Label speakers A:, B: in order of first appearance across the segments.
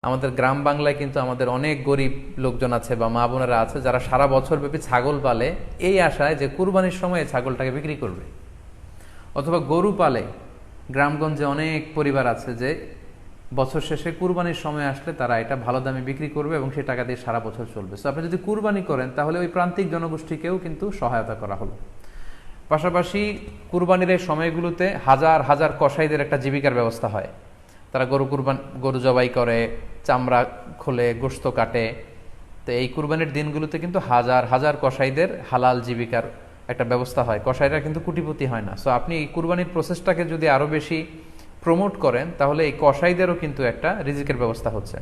A: আমাদের গ্রাম বাংলায় কিন্তু আমাদের অনেক গরিব লোকজন আছে বা মা বোনেরা আছে যারা সারা বছর ব্যাপী ছাগল পালে এই আশায় যে কুরবানির সময় ছাগলটাকে বিক্রি করবে, অথবা গরু পালে। গ্রামগঞ্জে অনেক পরিবার আছে যে বছর শেষে কুরবানির সময় আসলে তারা এটা ভালো দামে বিক্রি করবে এবং সেই টাকা দিয়ে সারা বছর চলবে। সো আপনি যদি কুরবানি করেন তাহলে ওই প্রান্তিক জনগোষ্ঠীকেও কিন্তু সহায়তা করা হলো। পাশাপাশি কুরবানির এই সময়গুলোতে হাজার হাজার কসাইদের একটা জীবিকার ব্যবস্থা হয়। তারা গরু জবাই করে, চামড়া খোলে, গোশত কাটে। তো এই কুরবানির দিনগুলোতে কিন্তু হাজার হাজার কসাইদের হালাল জীবিকার একটা ব্যবস্থা হয়। কসাইরা কিন্তু কোটিপতি হয় না। সো আপনি এই কুরবানির প্রসেসটাকে যদি আরও বেশি প্রমোট করেন তাহলে এই কসাইদেরও কিন্তু একটা রিজিকের ব্যবস্থা হচ্ছে।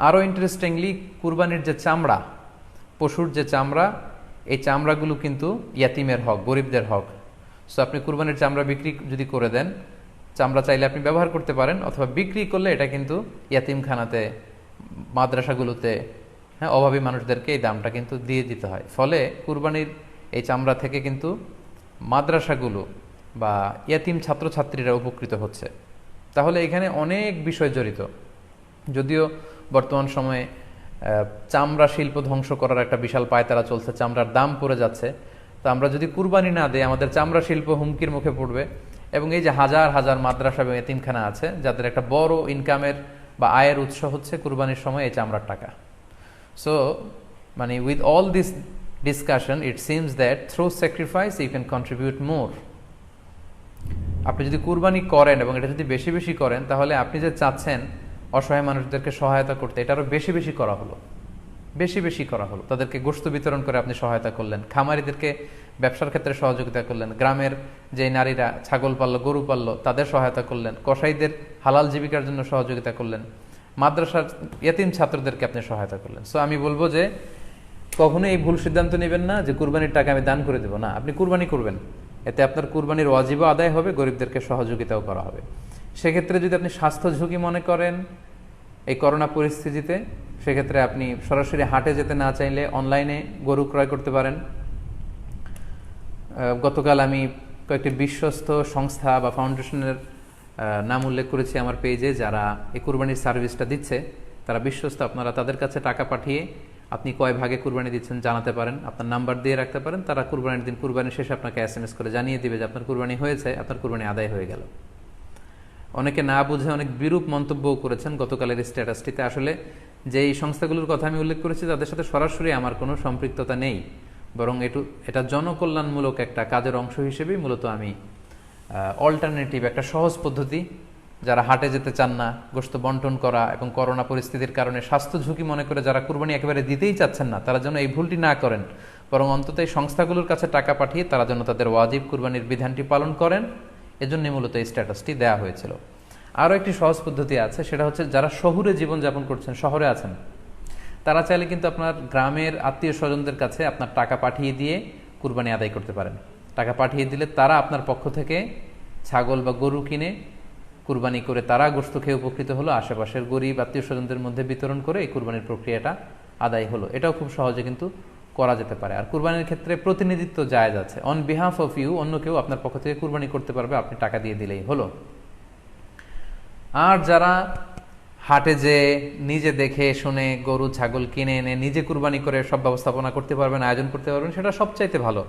A: আরও ইন্টারেস্টিংলি, কুরবানির যে চামড়া, পশুর যে চামড়া, এই চামড়াগুলো কিন্তু ইয়াতিমের হক, গরিবদের হক। সো আপনি কুরবানির চামড়া বিক্রি যদি করে দেন, চামড়া চাইলে আপনি ব্যবহার করতে পারেন, অথবা বিক্রি করলে এটা কিন্তু ইয়াতিমখানাতে, মাদ্রাসাগুলোতে, হ্যাঁ, অভাবী মানুষদেরকে এই দামটা কিন্তু দিয়ে দিতে হয়। ফলে কুরবানির এই চামড়া থেকে কিন্তু মাদ্রাসাগুলো বা ইয়াতিম ছাত্রছাত্রীরা উপকৃত হচ্ছে। তাহলে এখানে অনেক বিষয় জড়িত। যদিও বর্তমান সময়ে চামড়া শিল্প ধ্বংস করার একটা বিশাল পায়তারা চলছে, চামড়ার দাম পড়ে যাচ্ছে। তো আমরা যদি কুরবানি না দিই আমাদের চামড়া শিল্প হুমকির মুখে পড়বে। এবং এই যে হাজার হাজার মাদ্রাসা এবং এতিমখানা আছে যাদের একটা বড় ইনকামের বা আয়ের উৎস হচ্ছে কুরবানির সময় এই চামড়ার টাকা। সো মানে with all this discussion it seems that through sacrifice you can contribute more. আপনি যদি কুরবানি করেন এবং এটা যদি বেশি বেশি করেন তাহলে আপনি যে চাচ্ছেন অসহায় মানুষদেরকে সহায়তা করতে, এটা আরও বেশি বেশি করা হলো, বেশি বেশি করা হলো। তাদেরকে গোশত বিতরণ করে আপনি সহায়তা করলেন, খামারিদেরকে ব্যবসার ক্ষেত্রে সহযোগিতা করলেন, গ্রামের যে নারীরা ছাগল পাললো, গরু পাললো তাদের সহায়তা করলেন, কসাইদের হালাল জীবিকার জন্য সহযোগিতা করলেন, মাদ্রাসার ইয়েতিম ছাত্রদেরকে আপনি সহায়তা করলেন। সো আমি বলবো যে কখনো এই ভুল সিদ্ধান্ত নেবেন না যে কুরবানির টাকা আমি দান করে দেবো। না, আপনি কুরবানি করবেন, এতে আপনার কুরবানির ওয়াজিবও আদায় হবে, গরিবদেরকে সহযোগিতাও করা হবে। সেক্ষেত্রে যদি আপনি স্বাস্থ্য ঝুঁকি মনে করেন এই করোনা পরিস্থিতিতে, সেক্ষেত্রে আপনি সরাসরি হাটে যেতে না চাইলে অনলাইনে গরু ক্রয় করতে পারেন। গতকাল আমি কয়েকটি বিশ্বস্ত সংস্থা বা ফাউন্ডেশনের নাম উল্লেখ করেছি আমার পেজে, যারা এই কুরবানির সার্ভিসটা দিচ্ছে। তারা বিশ্বস্ত, আপনারা তাদের কাছে টাকা পাঠিয়ে আপনি কয় ভাগে কুরবানি দিচ্ছেন জানাতে পারেন, আপনার নাম্বার দিয়ে রাখতে পারেন। তারা কুরবানির দিন, কুরবানির শেষে আপনাকে SMS করে জানিয়ে দিবে যে আপনার কুরবানি হয়েছে, আপনার কুরবানি আদায় হয়ে গেল। অনেকে না বুঝে অনেক বিরূপ মন্তব্যও করেছেন গতকালের স্ট্যাটাসটিতে। আসলে যেই সংস্থাগুলোর কথা আমি উল্লেখ করেছি তাদের সাথে সরাসরি আমার কোনো সম্পৃক্ততা নেই, বরং এটা জনকল্যাণমূলক একটা কাজের অংশ হিসেবেই মূলত আমি অল্টারনেটিভ একটা সহজ পদ্ধতি, যারা হাটে যেতে চান না, গোশত বন্টন করা এবং করোনা পরিস্থিতির কারণে স্বাস্থ্য ঝুঁকি মনে করে যারা কুরবানি একেবারে দিতেই চাচ্ছেন না, তারা যেন এই ভুলটি না করেন, বরং অন্তত এই সংস্থাগুলোর কাছে টাকা পাঠিয়ে তারা যেন তাদের ওয়াজিব কুরবানির বিধানটি পালন করেন, এজন্যই মূলত এই স্ট্যাটাসটি দেওয়া হয়েছিল। আরও একটি সহজ পদ্ধতি আছে, সেটা হচ্ছে যারা শহুরে জীবনযাপন করছেন, শহরে আছেন, তারা চাইলে কিন্তু আপনার গ্রামের আত্মীয় স্বজনদের কাছে আপনার টাকা পাঠিয়ে দিয়ে কুরবানি আদায় করতে পারেন। টাকা পাঠিয়ে দিলে তারা আপনার পক্ষ থেকে ছাগল বা গরু কিনে কুরবানি করে তারা গোশত খেয়ে উপকৃত হলো, আশেপাশের গরিব আত্মীয় স্বজনদের মধ্যে বিতরণ করে এই কুরবানির প্রক্রিয়াটা আদায় হলো। এটাও খুব সহজে কিন্তু করা যেতে পারে। আর কুরবানির ক্ষেত্রে প্রতিনিধিত্ব জায়েজ আছে, অন বিহাফ অফ ইউ, অন্য কেউ আপনার পক্ষ থেকে কুরবানি করতে পারবে, আপনি টাকা দিয়ে দিলেই হলো। আর যারা হাটে যে নিজে দেখে শুনে গরু ছাগল কিনে এনে নিজে কুরবানি করে সব ব্যবস্থাপনা করতে পারবেন, আয়োজন করতে পারবেন, সেটা সবচাইতে ভালো।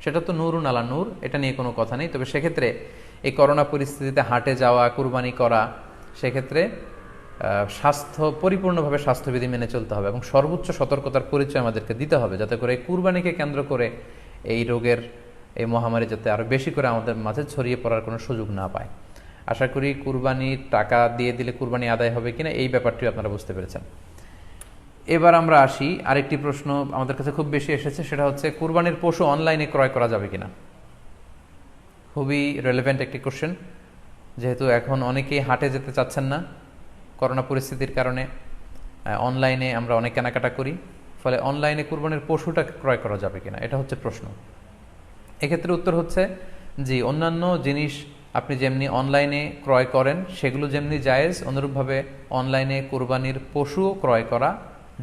A: সেটা তো নূরুন আলা নূর, এটা নিয়ে কোনো কথা নেই। তবে সেক্ষেত্রে এই করোনা পরিস্থিতিতে হাটে যাওয়া, কুরবানি করা, সেক্ষেত্রে পরিপূর্ণভাবে স্বাস্থ্যবিধি মেনে চলতে হবে এবং সর্বোচ্চ সতর্কতার পরিচয় আমাদেরকে দিতে হবে, যাতে করে এই কুরবানিকে কেন্দ্র করে এই রোগের, এই মহামারী যাতে আরও বেশি করে আমাদের মাঝে ছড়িয়ে পড়ার কোনো সুযোগ না পায়। আশা করি কুরবানির টাকা দিয়ে দিলে কুরবানি আদায় হবে কিনা এই ব্যাপারটিও আপনারা বুঝতে পেরেছেন। এবার আমরা আসি, আরেকটি প্রশ্ন আমাদের কাছে খুব বেশি এসেছে, সেটা হচ্ছে কুরবানির পশু অনলাইনে ক্রয় করা যাবে কিনা। খুবই রেলেভেন্ট একটি কোশ্চেন, যেহেতু এখন অনেকেই হাটে যেতে চাচ্ছেন না করোনা পরিস্থিতির কারণে। অনলাইনে আমরা অনেক কেনাকাটা করি, ফলে অনলাইনে কুরবানির পশুটা ক্রয় করা যাবে কিনা, এটা হচ্ছে প্রশ্ন। এক্ষেত্রে উত্তর হচ্ছে জি, অন্যান্য জিনিস আপনি যেমনি অনলাইনে ক্রয় করেন সেগুলো যেমনি জায়েজ, অনুরূপভাবে অনলাইনে কুরবানির পশুও ক্রয় করা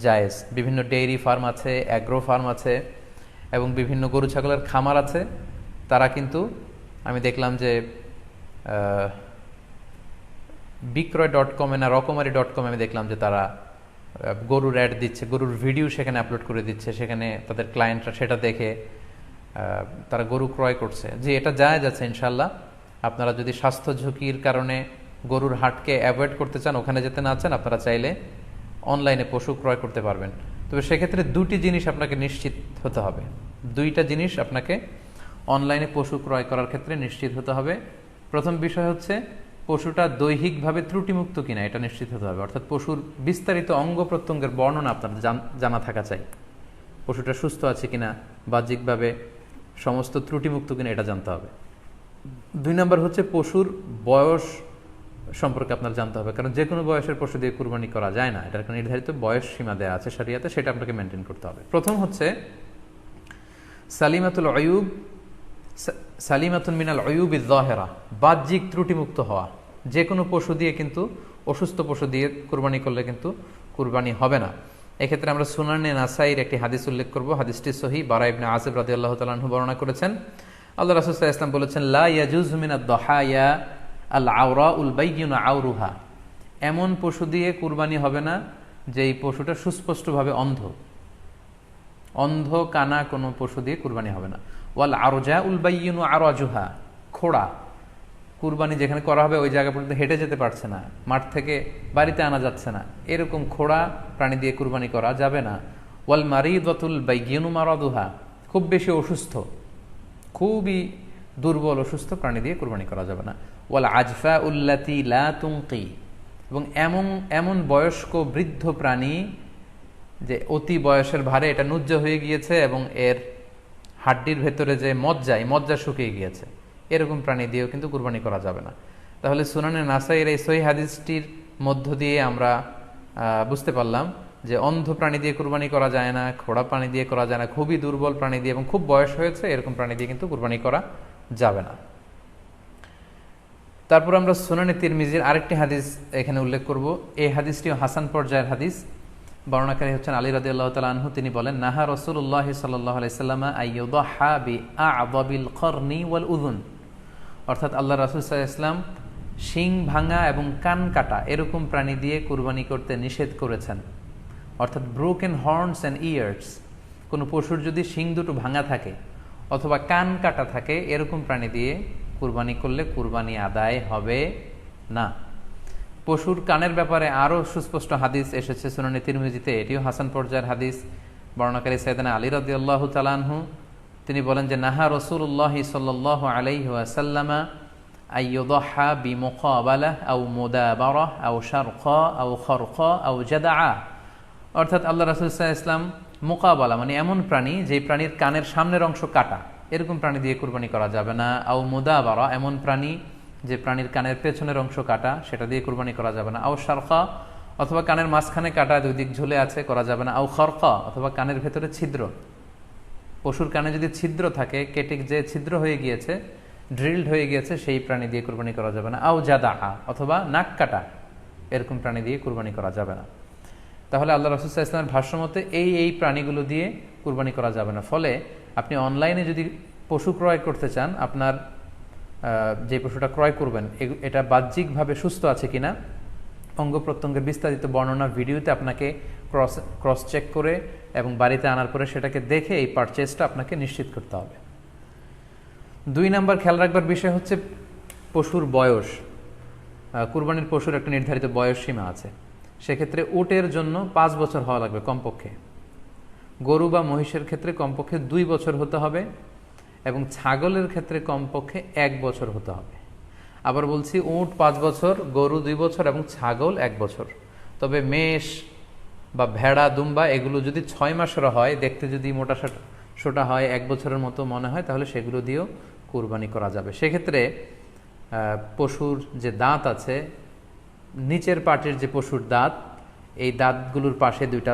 A: জায়েজ। বিভিন্ন ডেইরি ফার্ম আছে, অ্যাগ্রো ফার্ম আছে এবং বিভিন্ন গরু ছাগলের খামার আছে। তারা কিন্তু, আমি দেখলাম যে বিক্রয়.com-এ না রকমারি.com আমি দেখলাম যে তারা গরুর অ্যাড দিচ্ছে, গরুর ভিডিও সেখানে আপলোড করে দিচ্ছে, সেখানে তাদের ক্লায়েন্টরা সেটা দেখে তারা গরু ক্রয় করছে। যে এটা জায়েজ আছে ইনশাল্লাহ। আপনারা যদি স্বাস্থ্য ঝুঁকির কারণে গরুর হাটকে অ্যাভয়েড করতে চান, ওখানে যেতে না চান, আপনারা চাইলে অনলাইনে পশু ক্রয় করতে পারবেন। তবে সেক্ষেত্রে দুটি জিনিস আপনাকে নিশ্চিত হতে হবে, দুইটা জিনিস আপনাকে অনলাইনে পশু ক্রয় করার ক্ষেত্রে নিশ্চিত হতে হবে। প্রথম বিষয় হচ্ছে পশুটা দৈহিকভাবে ত্রুটিমুক্ত কিনা এটা নিশ্চিত হতে হবে, অর্থাৎ পশুর বিস্তারিত অঙ্গ প্রত্যঙ্গের বর্ণনা আপনার জানা থাকা চাই। পশুটা সুস্থ আছে কিনা, বাহ্যিকভাবে সমস্ত ত্রুটিমুক্ত কিনা এটা জানতে হবে। 2 নম্বর হচ্ছে পশুর বয়স সম্পর্কে আপনার জানতে হবে, কারণ যে কোনো বয়সের পশু দিয়ে কুরবানি করা যায় না, এটার একটা নির্ধারিত বয়স সীমা দেওয়া আছে শরিয়াতে, সেটা আপনাকে মেনটেন করতে হবে। প্রথম হচ্ছে সালিমাতুন মিনাল উয়ুবিজ যাহিরা, বাহ্যিক ত্রুটিমুক্ত হওয়া। যে কোনো পশু দিয়ে কিন্তু, অসুস্থ পশু দিয়ে কুরবানি করলে কিন্তু কুরবানি হবে না। এক্ষেত্রে আমরা সুনানে নাসাইর একটি হাদিস উল্লেখ করব, হাদিসটি সহিহ, বারা ইবনে আযিব রাদিয়াল্লাহু তাআলা আনহু বর্ণনা করেছেন। আল্লাহ রাসূল সাল্লাল্লাহু আলাইহি ওয়াসাল্লাম বলেছেন, লা ইয়াজুজু মিনাদ দাহায়া আল আওরাউল বাইয়িনু আওরুহা, এমন পশু দিয়ে কুরবানি হবে না যেই পশুটা সুস্পষ্টভাবে অন্ধ কানা কোনো পশু দিয়ে কুরবানি হবে না। ওয়াল আরজাউল বাইয়িনু আরাজুহা, খোড়া, কুরবানি যেখানে করা হবে ওই জায়গা পর্যন্ত হেঁটে যেতে পারছে না, মাঠ থেকে বাড়িতে আনা যাচ্ছে না, এরকম খোড়া প্রাণী দিয়ে কুরবানি করা যাবে না। ওয়াল মারিদাতুল বাইয়িনু মারাদুহা, খুব বেশি অসুস্থ, খুবই দুর্বল অসুস্থ প্রাণী দিয়ে কুরবানি করা যাবে না। ওয়াল আজফা উল্লাতি লা তুনকি, এবং এমন বয়স্ক বৃদ্ধ প্রাণী যে অতি বয়সের ভারে এটা নুজ্জ হয়ে গিয়েছে এবং এর হাড্ডির ভেতরে যে মজ্জা শুকিয়ে গিয়েছে, এরকম প্রাণী দিয়েও কিন্তু কুরবানি করা যাবে না। তাহলে সুনানে নাসাইয়ের এই সহিহ হাদিসটির মধ্য দিয়ে আমরা বুঝতে পারলাম যে অন্ধ প্রাণী দিয়ে কুরবানি করা যায় না, খোড়া প্রাণী দিয়ে করা যায় না, খুবই দুর্বল প্রাণী দিয়ে এবং খুব বয়স হয়েছে এরকম প্রাণী দিয়ে কিন্তু কুরবানি করা যাবে না। তারপর আমরা সুনানে তিরমিজির আরেকটি হাদিস এখানে উল্লেখ করব। এই হাদিসটিও হাসান পর্যায়ের হাদিস। বর্ণনাকারী হচ্ছেন আলী রাদিয়াল্লাহু তাআলা আনহু। তিনি বলেন, নাহা রাসূলুল্লাহ সাল্লাল্লাহু আলাইহি সাল্লাম আইয়ুদহা বিআ'যাবিল করনি ওয়াল উযুন, অর্থাৎ আল্লাহ রাসূল সাল্লাল্লাহু আলাইহি ওয়াসাল্লাম শিং ভাঙা এবং কান কাটা এরকম প্রাণী দিয়ে কুরবানি করতে নিষেধ করেছেন। অর্থাৎ ব্রোকেন হর্নস অ্যান্ড ইয়ার্স, কোনো পশুর যদি শিং দুটো ভাঙা থাকে অথবা কান কাটা থাকে, এরকম প্রাণী দিয়ে কুরবানি করলে কুরবানি আদায় হবে না। পশুর কানের ব্যাপারে আরও সুস্পষ্ট হাদিস এসেছে সুনানে তিরমিজিতে, এটিও হাসান পর্যায়ের হাদিস। বর্ণনাকারী সাইয়েদনা আলী রাদিয়াল্লাহু তাআলা আনহু, তিনি বলেন যে নাহা রাসূলুল্লাহ সাল্লাল্লাহু আলাইহি ওয়াসাল্লাম আইয়ুদহা বিমুকাবালাহ আও মুদাবারাহ আও শারকা আও খারকা আও জাদআ, অর্থাৎ আল্লাহ রাসূল সাল্লাল্লাহু আলাইহি ওয়াসাল্লাম মুকাবালা মানে এমন প্রাণী যেই প্রাণীর কানের সামনের অংশ কাটা, এরকম প্রাণী দিয়ে কুরবানি করা যাবে না। আও মুদাবারা, এমন প্রাণী যে প্রাণীর কানের পেছনের অংশ কাটা, সেটা দিয়ে কুরবানি করা যাবে না। আও শারকা, অথবা কানের মাঝখানে কাটা, দুই দিক ঝুলে আছে, করা যাবে না। আও খারকা, অথবা কানের ভেতরে ছিদ্র, পশুর কানে যদি ছিদ্র থাকে, কেটে যে ছিদ্র হয়ে গিয়েছে, ড্রিলড হয়ে গিয়েছে, সেই প্রাণী দিয়ে কুরবানি করা যাবে না। আও জাদা, অথবা নাক কাটা, এরকম প্রাণী দিয়ে কুরবানি করা যাবে না। তাহলে আল্লাহ রাসূল সাল্লাল্লাহু আলাইহি ওয়াসাল্লামের ভাষ্যমতে এই প্রাণীগুলো দিয়ে কুরবানি করা যাবে না। ফলে আপনি অনলাইনে যদি পশু ক্রয় করতে চান, আপনার যে পশুটা ক্রয় করবেন এটা বাহ্যিকভাবে সুস্থ আছে কিনা, অঙ্গ প্রত্যঙ্গের বিস্তারিত বর্ণনা ভিডিওতে আপনাকে ক্রস চেক করে এবং বাড়িতে আনার পরে সেটাকে দেখে এই পারচেজটা আপনাকে নিশ্চিত করতে হবে। 2 নাম্বার খেয়াল রাখবার বিষয় হচ্ছে পশুর বয়স। কুরবানির পশুর একটা নির্ধারিত বয়স সীমা আছে, সেক্ষেত্রে উটের জন্য 5 বছর হওয়া লাগবে কমপক্ষে, গরু বা মহিষের ক্ষেত্রে কমপক্ষে 2 বছর হতে হবে, এবং ছাগলের ক্ষেত্রে কমপক্ষে 1 বছর হতে হবে। আবার বলছি, উট 5 বছর, গরু 2 বছর এবং ছাগল 1 বছর। তবে মেষ বা ভেড়া, দুম্বা এগুলো যদি 6 মাসের হয়, দেখতে যদি মোটা সোটা হয়, 1 বছরের মতো মনে হয়, তাহলে সেগুলো দিয়েও কুরবানি করা যাবে। সেক্ষেত্রে পশুর যে দাঁত আছে, নিচের পাটের যে পশুর দাঁত, এই দাঁতগুলোর পাশে 2টা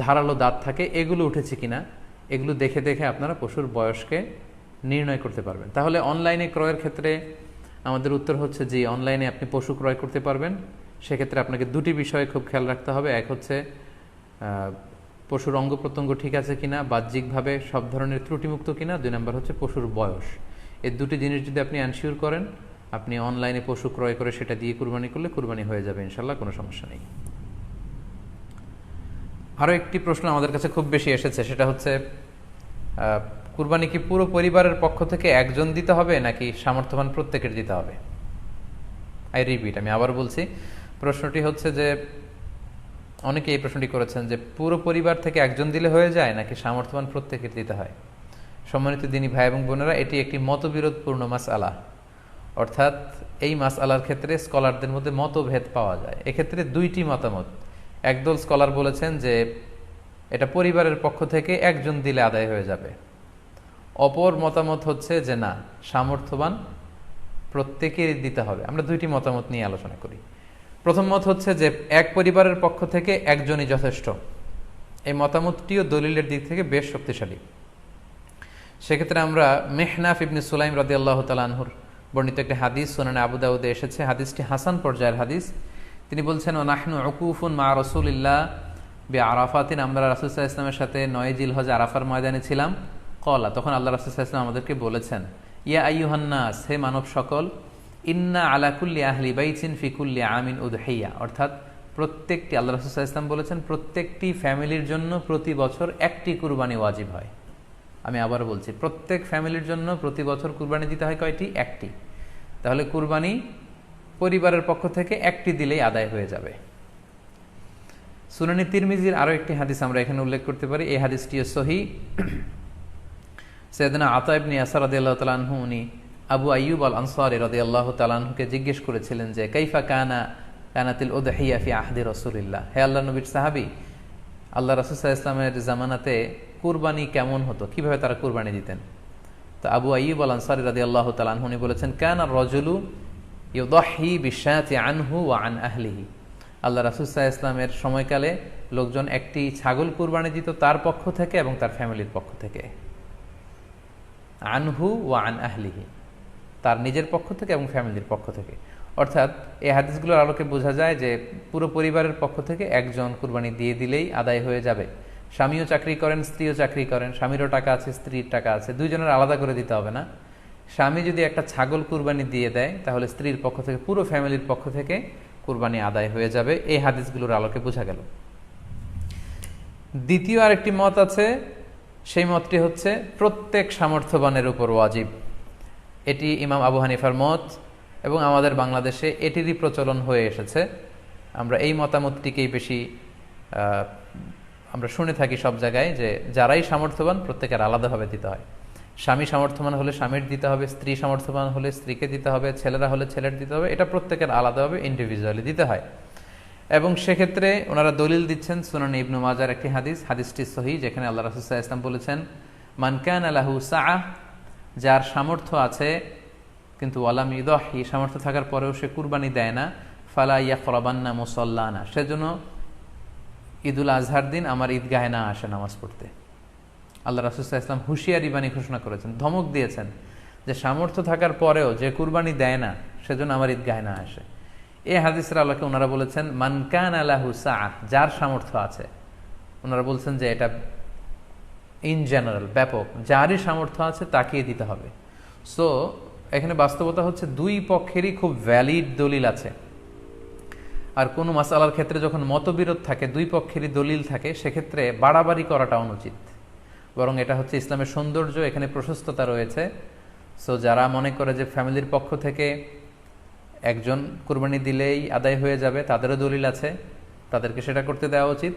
A: ধারালো দাঁত থাকে, এগুলো উঠেছে কিনা এগুলো দেখে দেখে আপনারা পশুর বয়সকে নির্ণয় করতে পারবেন। তাহলে অনলাইনে ক্রয়ের ক্ষেত্রে আমাদের উত্তর হচ্ছে যে অনলাইনে আপনি পশু ক্রয় করতে পারবেন। সেক্ষেত্রে আপনাকে 2টি বিষয়ে খুব খেয়াল রাখতে হবে। এক হচ্ছে পশুর অঙ্গ প্রত্যঙ্গ ঠিক আছে কিনা, বাহ্যিকভাবে সব ধরনের ত্রুটিমুক্ত কিনা। 2 নম্বর হচ্ছে পশুর বয়স। এই 2টি জিনিস যদি আপনি এনশিওর করেন, আপনি অনলাইনে পশু ক্রয় করে সেটা দিয়ে কুরবানি করলে কুরবানি হয়ে যাবে ইনশাল্লাহ, কোনো সমস্যা নেই। আরও একটি প্রশ্ন আমাদের কাছে খুব বেশি এসেছে, সেটা হচ্ছে কুরবানি কি পুরো পরিবারের পক্ষ থেকে একজন দিতে হবে নাকি সামর্থ্যবান প্রত্যেকের দিতে হবে? আই রিপিট, আমি আবার বলছি, প্রশ্নটি হচ্ছে যে অনেকে এই প্রশ্নটি করেছেন যে পুরো পরিবার থেকে একজন দিলে হয়ে যায় নাকি সামর্থ্যবান প্রত্যেকের দিতে হয়। সম্মানিত দিনী ভাই এবং বোনেরা, এটি একটি মতবিরোধপূর্ণ মাসআলা, অর্থাৎ এই মাসআলার ক্ষেত্রে স্কলারদের মধ্যে মতভেদ পাওয়া যায়। এক্ষেত্রে দুইটি মতামত। একদল স্কলার বলেছেন যে এটা পরিবারের পক্ষ থেকে একজন দিলে আদায় হয়ে যাবে, অপর মতামত হচ্ছে যে না, সামর্থ্যবান প্রত্যেকেরই দিতে হবে। আমরা দুইটি মতামত নিয়ে আলোচনা করি। প্রথম মত হচ্ছে যে এক পরিবারের পক্ষ থেকে একজনই যথেষ্ট। এই মতামতটিও দলিলের দিক থেকে বেশ শক্তিশালী। সেক্ষেত্রে আমরা মেহনাফ ইবনে সুলাইম রাদিয়াল্লাহু তাআলা আনহুর বর্ণিত একটি হাদিস সুনানে আবু দাউদে এসেছে, হাদিসটি হাসান পর্যায়ের হাদিস। তিনি বলছেন, ও নাহনু উকুফুন মা রাসূলিল্লাহ বিআরাফাতিন, আমরা রাসূল সাল্লাল্লাহু আলাইহি ওয়াসাল্লামের সাথে 9 জিলহজ আরাফার ময়দানে ছিলাম। ক্বালা, তখন আল্লাহ রাসূল সাল্লাল্লাহু আলাইহি ওয়াসাল্লাম আমাদেরকে বলেছেন, ইয়া আইয়ুহান নাস, হে মানব সকল, ইন্না আলা কুল্লি আহলি বাইতিন ফি কুল্লি আমিন উদহিয়া, অর্থাৎ প্রত্যেকটি, আল্লাহ রাসূল সাল্লাল্লাহু আলাইহি ওয়াসাল্লাম বলেছেন প্রত্যেকটি ফ্যামিলির জন্য প্রতি বছর একটি কুরবানি ওয়াজিব হয়। আমি আবার বলছি, প্রত্যেক ফ্যামিলির জন্য প্রতি বছর কুরবানি দিতে হয় কয়টি? একটি। তাহলে কুরবানি পরিবারের পক্ষ থেকে একটি দিলেই আদায় হয়ে যাবে। সুনানি তিরমিজির আরও একটি হাদিস আমরা এখানে উল্লেখ করতে পারি, এই হাদিসটিও সহিহ। সাইয়েদনা আতা ইবনে ইয়াসার রাদিয়াল্লাহু তাআলা আনহু, উনি আবু আইয়ুব আল আনসারী রাদিয়াল্লাহু তাআলা আনহুকে জিজ্ঞেস করেছিলেন যে কাইফা কানাতিল উদহিয়া ফি আহদি রাসূলিল্লাহ, হে আল্লাহর নবীর সাহাবী, আল্লাহ রাসূল সাল্লাল্লাহু আলাইহি ওয়াসাল্লামের জামানাতে কুরবানি কেমন হতো, কিভাবে তারা কুরবানি দিতেন? তো আবু আইয়ুব আল আনসারী রাদিয়াল্লাহু তাআলা আনহু বলেছেন, কানা রাজুলু ইউদাহি বিশাতি আনহু ওয়া আন আহলিহি, আল্লাহ রাসূল সাল্লাল্লাহু আলাইহি ওয়াসাল্লামের সময়কালে লোকজন একটি ছাগল কুরবানি দিত তার পক্ষ থেকে এবং তার ফ্যামিলির পক্ষ থেকে। আনহু ওয়া আন আহলিহি, তার নিজের পক্ষ থেকে এবং ফ্যামিলির পক্ষ থেকে। অর্থাৎ এই হাদিসগুলোর আলোকে বোঝা যায় যে পুরো পরিবারের পক্ষ থেকে একজন কুরবানি দিয়ে দিলেই আদায় হয়ে যাবে। স্বামীও চাকরি করেন, স্ত্রীও চাকরি করেন, স্বামীরও টাকা আছে, স্ত্রীর টাকা আছে, দুইজনের আলাদা করে দিতে হবে না। স্বামী যদি একটা ছাগল কুরবানি দিয়ে দেয় তাহলে স্ত্রীর পক্ষ থেকে, পুরো ফ্যামিলির পক্ষ থেকে কুরবানি আদায় হয়ে যাবে। এই হাদিসগুলোর আলোকে বোঝা গেল। দ্বিতীয় আরেকটি মত আছে, সেই মতটি হচ্ছে প্রত্যেক সামর্থ্যবানের উপর ওয়াজিব। এটি ইমাম আবু হানিফার মত এবং আমাদের বাংলাদেশে এটিরই প্রচলন হয়ে এসেছে। আমরা এই মতামতটিকেই বেশি আমরা শুনে থাকি সব জায়গায়, যে যারাই সামর্থ্যবান প্রত্যেকের আলাদাভাবে দিতে হয়। স্বামী সামর্থ্যবান হলে স্বামীর দিতে হবে, স্ত্রী সামর্থ্যবান হলে স্ত্রীকে দিতে হবে, ছেলেরা হলে ছেলের দিতে হবে। এটা প্রত্যেকের আলাদাভাবে ইন্ডিভিজুয়ালি দিতে হয়। এবং সেক্ষেত্রে ওনারা দলিল দিচ্ছেন সুনান ইবনু মাজার একটি হাদিস, হাদিসটি সহিহ, যেখানে আল্লাহ রাসূল সাল্লাল্লাহু আলাইহি ওয়াসাল্লাম বলেছেন, মান কানা লাহু সাআহ, যার সামর্থ্য আছে কিন্তু ওয়ালাম ইউদাহি, সামর্থ্য থাকার পরেও সে কুরবানি দেয় না, ফালা ইয়াকরাবান্না মুসাল্লানা, সেজন্য ঈদুল আজহার দিন আমার ঈদগাহে না আসে নামাজ পড়তে। আল্লাহ রাসূল সাল্লাল্লাহু আলাইহি ওয়াসাল্লাম হুঁশিয়ারি বাণী ঘোষণা করেছেন, ধমক দিয়েছেন যে সামর্থ্য থাকার পরেও যে কুরবানি দেয় না সেজন্য আমার ঈদগাহে না আসে। এই হাদিসের আলোকে ওনারা বলেছেন মান কানা লাহু সাআহ, যার সামর্থ্য আছে। ওনারা বলছেন যে এটা ইন জেনারেল, ব্যাপক, যারই সামর্থ্য আছে তাকেই দিতে হবে। সো এখানে বাস্তবতা হচ্ছে দুই পক্ষেরই খুব ভ্যালিড দলিল আছে। আর কোনো মাসআলার ক্ষেত্রে যখন মতবিরোধ থাকে, দুই পক্ষেরই দলিল থাকে, সেক্ষেত্রে বাড়াবাড়ি করাটা অনুচিত। বরং এটা হচ্ছে ইসলামের সৌন্দর্য, এখানে প্রশস্ততা রয়েছে। সো যারা মনে করে যে ফ্যামিলির পক্ষ থেকে একজন কুরবানি দিলেই আদায় হয়ে যাবে, তাদেরও দলিল আছে, তাদেরকে সেটা করতে দেওয়া উচিত।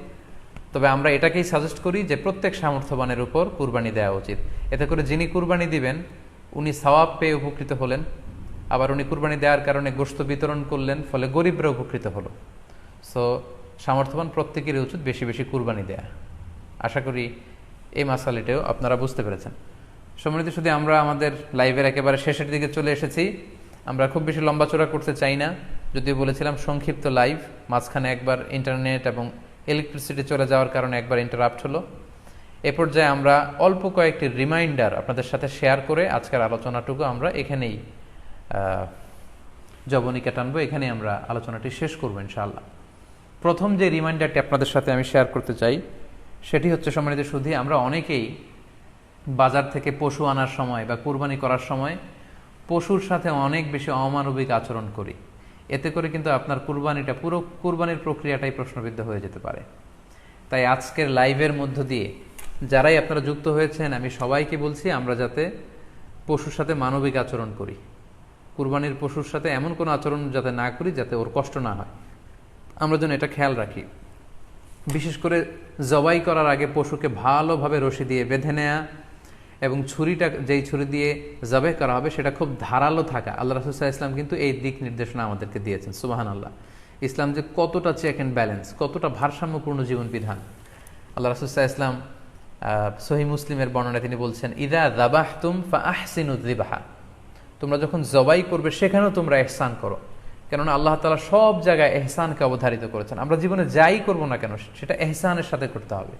A: তবে আমরা এটাকেই সাজেস্ট করি যে প্রত্যেক সামর্থ্যবানের উপর কুরবানি দেওয়া উচিত। এতে করে যিনি কুরবানি দিবেন উনি সওয়াব পেয়ে উপকৃত হলেন, আবার উনি কুরবানি দেওয়ার কারণে গোশত বিতরণ করলেন, ফলে গরিবরা উপকৃত হলো। সো সামর্থ্যবান প্রত্যেকেরই উচিত বেশি বেশি কুরবানি দেয়া। আশা করি এই মাসালাটাও আপনারা বুঝতে পেরেছেন। সম্মানিত, শুধু আমরা আমাদের লাইভের একেবারে শেষের দিকে চলে এসেছি। আমরা খুব বেশি লম্বাচড়া করতে চাই না, যদিও বলেছিলাম সংক্ষিপ্ত লাইভ, মাঝখানে একবার ইন্টারনেট এবং ইলেকট্রিসিটি চলে যাওয়ার কারণে একবার ইন্টারাপ্ট হলো। এ পর্যায়ে আমরা অল্প কয়েকটি রিমাইন্ডার আপনাদের সাথে শেয়ার করে আজকের আলোচনাটুকু আমরা এখানেই জবনিকা টানবো, এখানেই আমরা আলোচনাটি শেষ করবো ইনশাআল্লাহ। প্রথম যে রিমাইন্ডারটি আপনাদের সাথে আমি শেয়ার করতে চাই সেটি হচ্ছে, সম্মানিত সুধী, আমরা অনেকেই বাজার থেকে পশু আনার সময় বা কুরবানি করার সময় পশুর সাথে অনেক বেশি অমানবিক আচরণ করি, এতে করে কিন্তু আপনার কুরবানিটা, পুরো কুরবানির প্রক্রিয়াটাই প্রশ্নবিদ্ধ হয়ে যেতে পারে। তাই আজকের লাইভের মধ্য দিয়ে যারাই আপনারা যুক্ত হয়েছেন, আমি সবাইকে বলছি আমরা যাতে পশুর সাথে মানবিক আচরণ করি, কুরবানির পশুর সাথে এমন কোনো আচরণ যাতে না করি যাতে ওর কষ্ট না হয়, আমরা যেন এটা খেয়াল রাখি। বিশেষ করে জবাই করার আগে পশুকে ভালোভাবে রশি দিয়ে বেঁধে নেয়া এবং ছুরিটা, যেই ছুরি দিয়ে জবাই করা হবে সেটা খুব ধারালো থাকা। আল্লাহ রাসূল সাল্লাল্লাহু আলাইহি ওয়াসাল্লাম কিন্তু এই দিক নির্দেশনা আমাদেরকে দিয়েছেন। সুবহানাল্লাহ, ইসলাম যে কতটা চেক অ্যান্ড ব্যালেন্স, কতটা ভারসাম্যপূর্ণ জীবন বিধান। আল্লাহ রাসূল সাল্লাল্লাহু আলাইহি ওয়াসাল্লাম সহিহ মুসলিমের বর্ণনায় তিনি বলছেন, ইযা যাবাহতুম ফাআহসিনু যিবহা, তোমরা যখন জবাই করবে সেখানেও তোমরা ইহসান করো। কেননা আল্লাহ তাআলা সব জায়গায় ইহসানকে অবধারিত করেছেন। আমরা জীবনে যাই করব না কেন সেটা ইহসানের সাথে করতে হবে।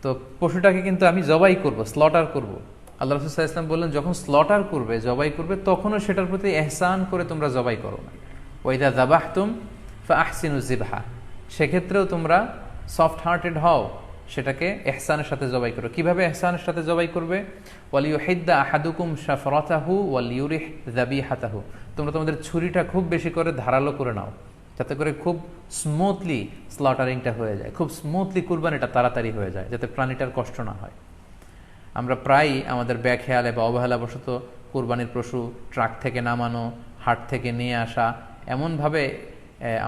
A: তো পশুটাকে কিন্তু আমি জবাই করব, স্লটার করব, আল্লাহ রাসূল সাল্লাল্লাহু আলাইহি ওয়াসাল্লাম বললেন যখন স্লটার করবে, জবাই করবে, তখনও সেটার প্রতি ইহসান করে তোমরা জবাই করো না। ওয়া ইযা যাবাহতুম ফাআহসিনু যিবহা, সেক্ষেত্রেও তোমরা সফট হার্টেড হও, সেটাকে ইহসানের সাথে জবাই করো। কিভাবে ইহসানের সাথে জবাই করবে? ওয়ালিয়ুহিদ্দা আহাদুকুম শাফরাতাহু ওয়ালিয়ুরিহ যাবিহাতাহু, তোমরা তোমাদের ছুরিটা খুব বেশি করে ধারালো করে নাও, যাতে করে খুব স্মুথলি স্লটারিংটা হয়ে যায়, খুব স্মুথলি কুরবানিটা তাড়াতাড়ি হয়ে যায়, যাতে প্রাণীটার কষ্ট না হয়। আমরা প্রায়ই আমাদের বেখেয়ালে বা অবহেলাবশত কুরবানির পশু ট্রাক থেকে নামানো, হাট থেকে নিয়ে আসা, এমনভাবে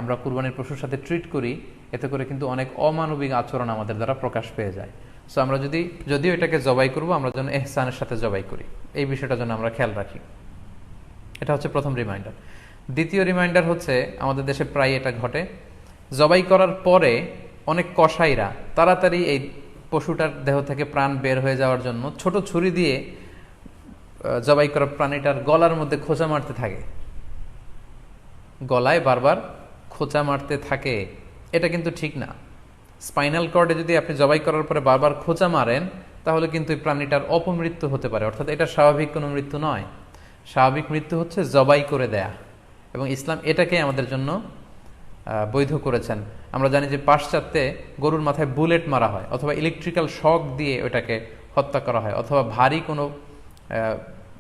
A: আমরা কুরবানির পশুর সাথে ট্রিট করি, এতে করে কিন্তু অনেক অমানবিক আচরণ আমাদের দ্বারা প্রকাশ পেয়ে যায়। সো আমরা যদিও এটাকে জবাই করব, আমরা যেন ইহসানের সাথে জবাই করি, এই বিষয়টা যেন আমরা খেয়াল রাখি। এটা হচ্ছে প্রথম রিমাইন্ডার। দ্বিতীয় রিমাইন্ডার হচ্ছে, আমাদের দেশে প্রায় এটা ঘটে, জবাই করার পরে অনেক কসাইরা তাড়াতাড়ি এই পশুটার দেহ থেকে প্রাণ বের হয়ে যাওয়ার জন্য ছোট ছুরি দিয়ে জবাই করা প্রাণীটার গলার মধ্যে খোঁচা মারতে থাকে, গলায় বারবার খোঁচা মারতে থাকে। এটা কিন্তু ঠিক না। স্পাইনাল কর্ডে যদি আপনি জবাই করার পরে বারবার খোঁচা মারেন, তাহলে কিন্তু এই প্রাণীটার অপমৃত্যু হতে পারে, অর্থাৎ এটা স্বাভাবিক কোনো মৃত্যু নয়। স্বাভাবিক মৃত্যু হচ্ছে জবাই করে দেয়া, এবং ইসলাম এটাকে আমাদের জন্য বৈধ করেছেন। আমরা জানি যে পাশ্চাত্যে গরুর মাথায় বুলেট মারা হয়, অথবা ইলেকট্রিক্যাল শক দিয়ে ওটাকে হত্যা করা হয়, অথবা ভারী কোনো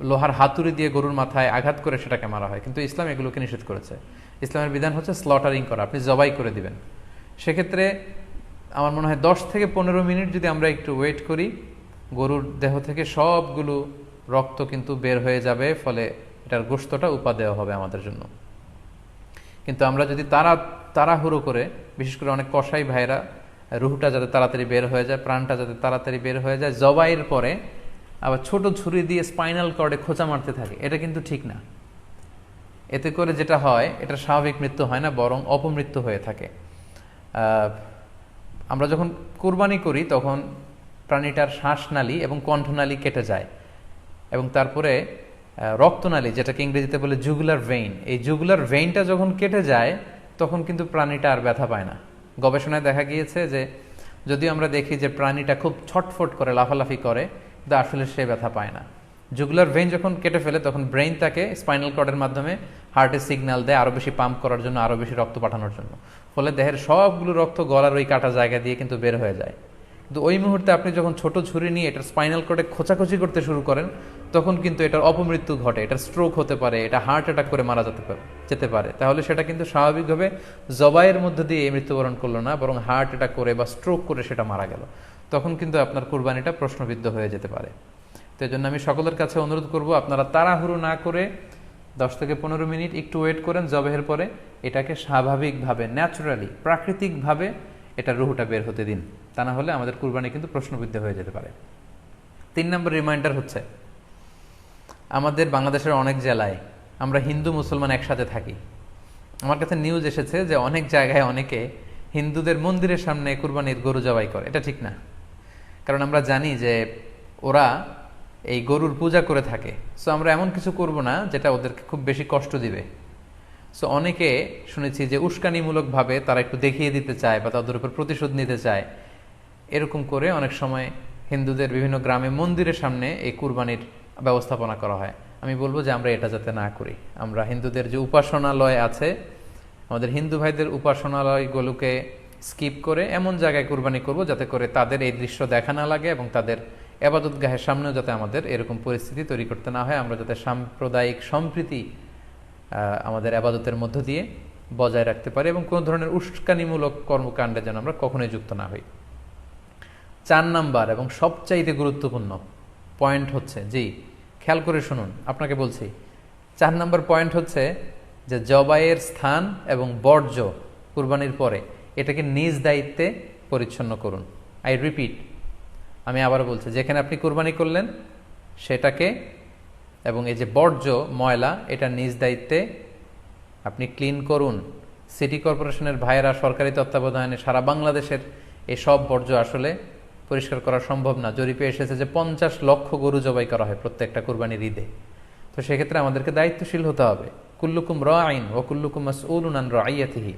A: লোহার হাতুড়ি দিয়ে গরুর মাথায় আঘাত করে সেটাকে মারা হয়। কিন্তু ইসলাম এগুলোকে নিষেধ করেছে। ইসলামের বিধান হচ্ছে স্লটারিং করা, আপনি জবাই করে দিবেন। সেক্ষেত্রে আমার মনে হয় 10 থেকে 15 মিনিট যদি আমরা একটু ওয়েট করি, গরুর দেহ থেকে সবগুলো রক্ত কিন্তু বের হয়ে যাবে, ফলে এটার গোশতটা উপাদেয় হবে আমাদের জন্য। কিন্তু আমরা যদি তাড়াহুড়ো করে, বিশেষ করে অনেক কসাই ভাইরা রুহটা যাতে তাড়াতাড়ি বের হয়ে যায়, প্রাণটা যাতে তাড়াতাড়ি বের হয়ে যায়, জবাইয়ের পরে আবার ছোট ছুরি দিয়ে স্পাইনাল কর্ডে খোঁচা মারতে থাকে, এটা কিন্তু ঠিক না। এতে করে যেটা হয়, এটা স্বাভাবিক মৃত্যু হয় না, বরং অপমৃত্যু হয়ে থাকে। আমরা যখন কুরবানি করি তখন প্রাণীটার শ্বাসনালী এবং কণ্ঠনালী কেটে যায়, এবং তারপরে রক্তনালী, যেটাকে ইংরেজিতে বলে জুগুলার ভেইন, এই জুগুলার ভেইনটা যখন কেটে যায় তখন কিন্তু প্রাণীটা আর ব্যথা পায় না। গবেষণায় দেখা গিয়েছে যে যদিও আমরা দেখি যে প্রাণীটা খুব ছটফট করে, লাফালাফি করে, কিন্তু আসলে সে ব্যথা পায় না। জুগুলার ভেইন যখন কেটে ফেলে তখন ব্রেইন তাকে স্পাইনাল কর্ডের মাধ্যমে হার্টে সিগন্যাল দেয় আরও বেশি পাম্প করার জন্য, আরও বেশি রক্ত পাঠানোর জন্য। ফলে দেহের সবগুলো রক্ত গলার ওই কাটা জায়গা দিয়ে কিন্তু বের হয়ে যায়। কিন্তু ওই মুহূর্তে আপনি যখন ছোট ছুরি নিয়ে এটার স্পাইনাল কর্ডে খোঁচাখুচি করতে শুরু করেন, তখন কিন্তু এটার অপমৃত্যু ঘটে, এটার স্ট্রোক হতে পারে, এটা হার্ট অ্যাটাক করে মারা যেতে পারে। তাহলে সেটা কিন্তু স্বাভাবিকভাবে জবাইয়ের মধ্যে দিয়ে মৃত্যুবরণ করলো না, বরং হার্ট অ্যাটাক করে বা স্ট্রোক করে সেটা মারা গেল। তখন কিন্তু আপনার কুরবানিটা প্রশ্নবিদ্ধ হয়ে যেতে পারে। তো এই জন্য আমি সকলের কাছে অনুরোধ করব, আপনারা তাড়াহুড়ো না করে 10 থেকে 15 মিনিট একটু ওয়েট করেন জবাইয়ের পরে, এটাকে স্বাভাবিকভাবে, ন্যাচুরালি, প্রাকৃতিকভাবে এটা রুহটা বের হতে দিন। তা না হলে আমাদের কুরবানি কিন্তু প্রশ্নবিদ্ধ হয়ে যেতে পারে। 3 নম্বর রিমাইন্ডার হচ্ছে, আমাদের বাংলাদেশের অনেক জেলায় আমরা হিন্দু মুসলমান একসাথে থাকি। আমার কাছে নিউজ এসেছে যে অনেক জায়গায় অনেকে হিন্দুদের মন্দিরের সামনে কুরবানির গরু জবাই করে। এটা ঠিক না, কারণ আমরা জানি যে ওরা এই গরুর পূজা করে থাকে। সো আমরা এমন কিছু করব না যেটা ওদেরকে খুব বেশি কষ্ট দিবে। সো অনেকে শুনেছি যে উস্কানিমূলকভাবে তারা একটু দেখিয়ে দিতে চায় বা তাদের উপর প্রতিশোধ নিতে চায়, এরকম করে অনেক সময় হিন্দুদের বিভিন্ন গ্রামে মন্দিরের সামনে এই কুরবানির ব্যবস্থাপনা করা হয়। আমি বলবো যে আমরা এটা যাতে না করি। আমরা হিন্দুদের যে উপাসনালয় আছে, আমাদের হিন্দু ভাইদের উপাসনালয়গুলোকে স্কিপ করে এমন জায়গায় কুরবানি করব যাতে করে তাদের এই দৃশ্য দেখা না লাগে এবং তাদের এবাদতগাহের সামনেও যাতে আমাদের এরকম পরিস্থিতি তৈরি করতে না হয়, আমরা যাতে সাম্প্রদায়িক সম্প্রীতি আমাদের আবাদতের মধ্য দিয়ে বজায় রাখতে পারি এবং কোনো ধরনের উস্কানিমূলক কর্মকাণ্ডে যেন আমরা কখনোই যুক্ত না হই। 4 নাম্বার এবং সবচাইতে গুরুত্বপূর্ণ পয়েন্ট হচ্ছে, জি খেয়াল করে শুনুন, আপনাকে বলছি 4 নাম্বার পয়েন্ট হচ্ছে যে জবাইয়ের স্থান এবং বর্জ্য কুরবানির পরে এটাকে নিজ দায়িত্বে পরিচ্ছন্ন করুন। আই রিপিট, আমি আবার বলছি, যেখানে আপনি কুরবানি করলেন সেটাকে এবং এই যে বর্জ্য ময়লা এটা নিজ দায়িত্বে আপনি ক্লিন করুন। সিটি কর্পোরেশনের ভাইয়েরা সরকারি তত্ত্বাবধানে সারা বাংলাদেশের এই সব বর্জ্য আসলে পরিষ্কার করা সম্ভব না। জরিপে এসেছে যে 50 লক্ষ গরু জবাই করা হয় প্রত্যেকটা কুরবানির ঈদে। তো সেক্ষেত্রে আমাদেরকে দায়িত্বশীল হতে হবে। কুল্লুকুম রাঈন ওয়া কুল্লুকুম মাসউলুন আন রাইয়াতিহি।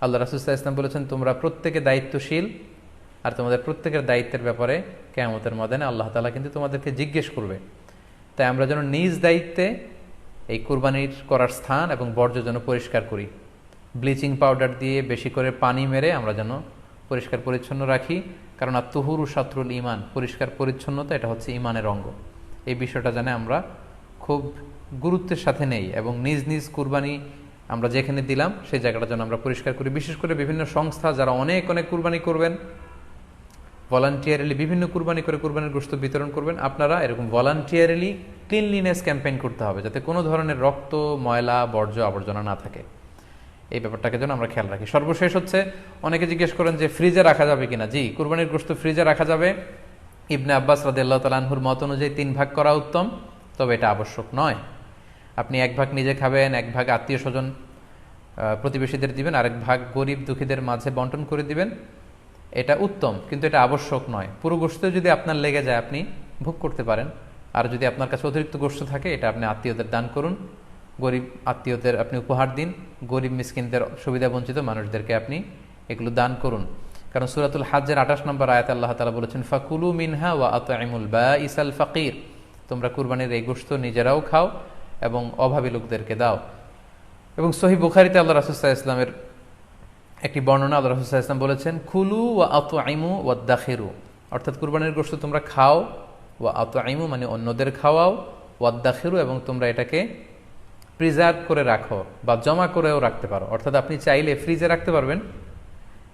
A: আল্লাহ রাসূল সাল্লাল্লাহু আলাইহি ওয়াসাল্লাম বলেছেন, তোমরা প্রত্যেকে দায়িত্বশীল আর তোমাদের প্রত্যেকের দায়িত্বের ব্যাপারে কিয়ামতের ময়দানে আল্লাহ তাআলা কিন্তু তোমাদেরকে জিজ্ঞেস করবে। তাই আমরা যেন নিজ দায়িত্বে এই কুরবানির করার স্থান এবং বর্জ্য যেন পরিষ্কার করি। ব্লিচিং পাউডার দিয়ে বেশি করে পানি মেরে আমরা যেন পরিষ্কার পরিচ্ছন্ন রাখি, কারণ আত-তুহুরু শাতরুল ঈমান, পরিষ্কার পরিচ্ছন্নতা এটা হচ্ছে ঈমানের অঙ্গ। এই বিষয়টা জানে আমরা খুব গুরুত্বের সাথে নেই এবং নিজ নিজ কুরবানি আমরা যেখানে দিলাম সেই জায়গাটা যেন আমরা পরিষ্কার করি। বিশেষ করে বিভিন্ন সংস্থা যারা অনেক অনেক কুরবানি করবেন, ভলান্টিয়ারলি বিভিন্ন কুরবানি করে কুরবানির গোশত বিতরণ করবেন, আপনারা এরকম ভলান্টিয়ারলি ক্লিনলিনেস ক্যাম্পেইন করতে হবে যাতে কোনো ধরনের রক্ত, ময়লা, বর্জ্য, আবর্জনা না থাকে। এই ব্যাপারটাকে যেন আমরা খেয়াল রাখি। সর্বশেষ হচ্ছে, অনেকে জিজ্ঞেস করেন যে ফ্রিজে রাখা যাবে কিনা। জি, কুরবানির গোশত ফ্রিজে রাখা যাবে। ইবনে আব্বাস রাদিয়াল্লাহু তাআলা আনহুর মত অনুযায়ী 3 ভাগ করা উত্তম, তবে এটা আবশ্যক নয়। আপনি 1 ভাগ নিজে খাবেন, 1 ভাগ আত্মীয় স্বজন প্রতিবেশীদের দিবেন, আরেক ভাগ গরিব দুঃখীদের মাঝে বন্টন করে দিবেন, এটা উত্তম, কিন্তু এটা আবশ্যক নয়। পুরো গোশত যদি আপনার লেগে যায় আপনি ভোগ করতে পারেন, আর যদি আপনার কাছে অতিরিক্ত গোশত থাকে এটা আপনি আত্মীয়দের দান করুন, গরিব আত্মীয়দের আপনি উপহার দিন, গরিব মিসকিনদের, সুবিধা বঞ্চিত মানুষদেরকে আপনি এগুলো দান করুন। কারণ সূরাতুল হাজ্জের 28 নম্বর আয়াতে আল্লাহ তাআলা বলেছেন, ফাকুলু মিনহা ওয়া আত'ইমুল বাঈসাল ফাকির, তোমরা কুরবানির এই গোশত নিজেরাও খাও এবং অভাবী লোকদেরকে দাও। এবং সহিহ বুখারীতে আল্লাহ রাসূল সাল্লাল্লাহু আলাইহি ওয়াসাল্লামের একটি বর্ণনা, আল্লাহ রাসূল সাল্লাল্লাহু আলাইহি ওয়াসাল্লাম বলেছেন, কুলু ওয়া আত'ইমু ওয়াদাখিরু, অর্থাৎ কুরবানির গোশত তোমরা খাও, ওয়া আত'ইমু মানে অন্যদের খাওয়াও, ওয়াদাখিরু এবং তোমরা এটাকে প্রিজার্ভ করে রাখো বা জমা করেও রাখতে পারো। অর্থাৎ আপনি চাইলে ফ্রিজে রাখতে পারবেন,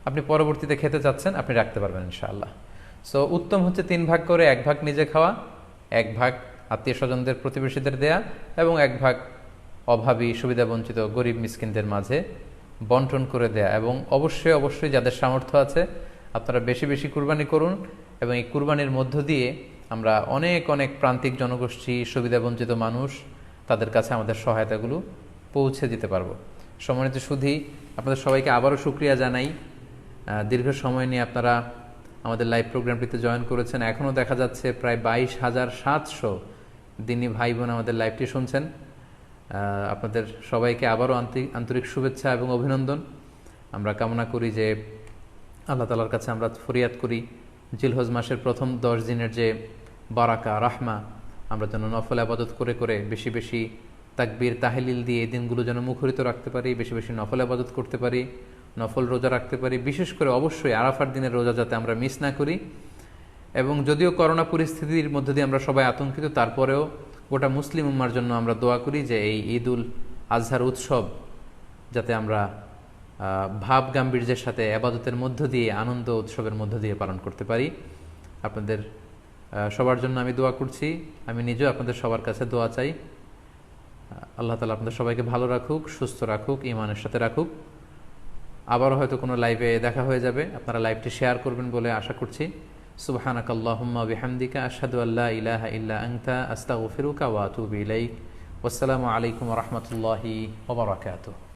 A: আপনি পরবর্তীতে খেতে চাচ্ছেন আপনি রাখতে পারবেন ইনশাআল্লাহ। সো উত্তম হচ্ছে 3 ভাগ করে 1 ভাগ নিজে খাওয়া, 1 ভাগ আত্মীয় স্বজনদের প্রতিবেশীদের দেয়া এবং 1 ভাগ অভাবী, সুবিধা বঞ্চিত গরিব মিসকিনদের মাঝে বন্টন করে দেয়া। এবং অবশ্যই অবশ্যই যাদের সামর্থ্য আছে আপনারা বেশি বেশি কুরবানি করুন এবং এই কুরবানির মধ্য দিয়ে আমরা অনেক অনেক প্রান্তিক জনগোষ্ঠী, সুবিধা বঞ্চিত মানুষ, তাদের কাছে আমাদের সহায়তাগুলো পৌঁছে দিতে পারবো। সম্মানিত সুধী, আপনাদের সবাইকে আবারও শুকরিয়া জানাই। দীর্ঘ সময় নিয়ে আপনারা আমাদের লাইভ প্রোগ্রামটিতে জয়েন করেছেন। এখনও দেখা যাচ্ছে প্রায় 22,700 দিনী ভাই বোন আমাদের লাইভটি শুনছেন। আপনাদের সবাইকে আবারও আন্তরিক শুভেচ্ছা এবং অভিনন্দন। আমরা কামনা করি যে আল্লাহ তাআলার কাছে আমরা ফরিয়াদ করি জিলহজ মাসের প্রথম 10 দিনের যে বারাকা, রাহমা, আমরা যেন নফল আবাদত করে করে বেশি বেশি তাকবীর, তাহলিল দিয়ে এই দিনগুলো যেন মুখরিত রাখতে পারি, বেশি বেশি নফল আবাদত করতে পারি, নফল রোজা রাখতে পারি। বিশেষ করে অবশ্যই আরাফার দিনের রোজা যাতে আমরা মিস না করি। এবং যদিও করোনা পরিস্থিতির মধ্যে দিয়ে আমরা সবাই আতঙ্কিত, তারপরেও গোটা মুসলিম উম্মার জন্য আমরা দোয়া করি যে এই ঈদুল আজহার উৎসব যাতে আমরা ভাব গাম্ভীর্যের সাথে আবাদতের মধ্য দিয়ে, আনন্দ উৎসবের মধ্য দিয়ে পালন করতে পারি। আপনাদের সবার জন্য আমি দোয়া করছি, আমি নিজেও আপনাদের সবার কাছে দোয়া চাই। আল্লাহ তাআলা আপনাদের সবাইকে ভালো রাখুক, সুস্থ রাখুক, ঈমানের সাথে রাখুক। আবারও হয়তো কোনো লাইভে দেখা হয়ে যাবে, আপনারা লাইভটি শেয়ার করবেন বলে আশা করছি। সুবহানাকাল্লাহুম্মা বিহামদিকা আশহাদু আল্লা ইলাহা ইল্লা আনতা আস্তাগফিরুকা ওয়া আতুবু ইলাইক। ওয়াসসালামু আলাইকুম ওয়া রাহমাতুল্লাহি ওয়া বারাকাতুহু।